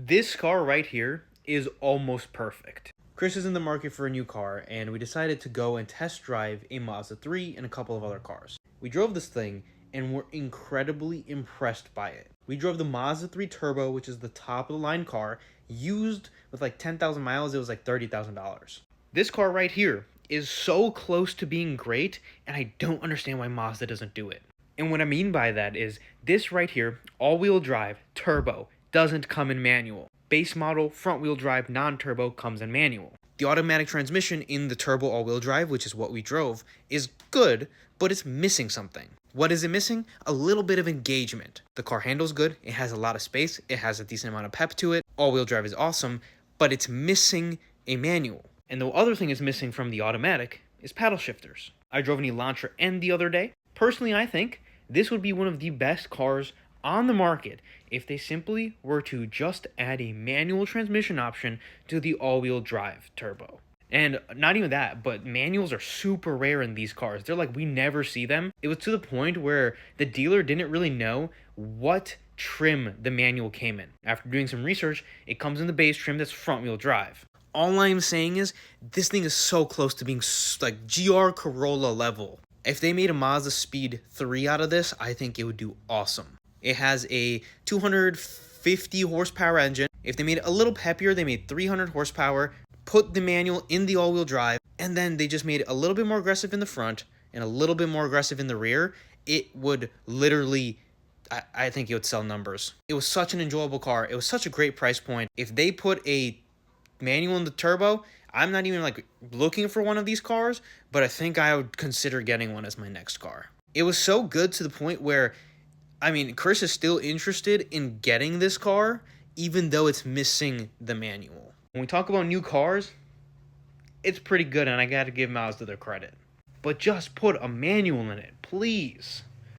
This car right here is almost perfect. Chris is in the market for a new car, and we decided to go and test drive a Mazda 3 and a couple of other cars. We drove this thing, and were incredibly impressed by it. We drove the Mazda 3 Turbo, which is the top of the line car, used with like 10,000 miles, it was like $30,000. This car right here is so close to being great, and I don't understand why Mazda doesn't do it. And what I mean by that is this right here, all-wheel drive, turbo, doesn't come in manual. Base model, front-wheel drive, non-turbo comes in manual. The automatic transmission in the turbo all-wheel drive, which is what we drove, is good, but it's missing something. What is it missing? A little bit of engagement. The car handles good, it has a lot of space, it has a decent amount of pep to it, all-wheel drive is awesome, but it's missing a manual. And the other thing it's missing from the automatic is paddle shifters. I drove an Elantra N the other day. Personally, I think this would be one of the best cars on the market if they simply were to just add a manual transmission option to the all-wheel drive turbo. And not even that, but manuals are super rare in these cars. They're like, we never see them. It was to the point where the dealer didn't really know what trim the manual came in. After doing some research, it comes in the base trim that's front-wheel drive. All I'm saying is, this thing is so close to being like GR Corolla level. If they made a Mazda Speed 3 out of this, I think it would do awesome. It has a 250 horsepower engine. If they made it a little peppier, they made 300 horsepower, put the manual in the all-wheel drive, and then they just made it a little bit more aggressive in the front and a little bit more aggressive in the rear, it would literally, I think it would sell numbers. It was such an enjoyable car. It was such a great price point. If they put a manual in the turbo, I'm not even like looking for one of these cars, but I think I would consider getting one as my next car. It was so good to the point where, I mean, Chris is still interested in getting this car, even though it's missing the manual. When we talk about new cars, it's pretty good, and I gotta give Mazda their credit. But just put a manual in it, please.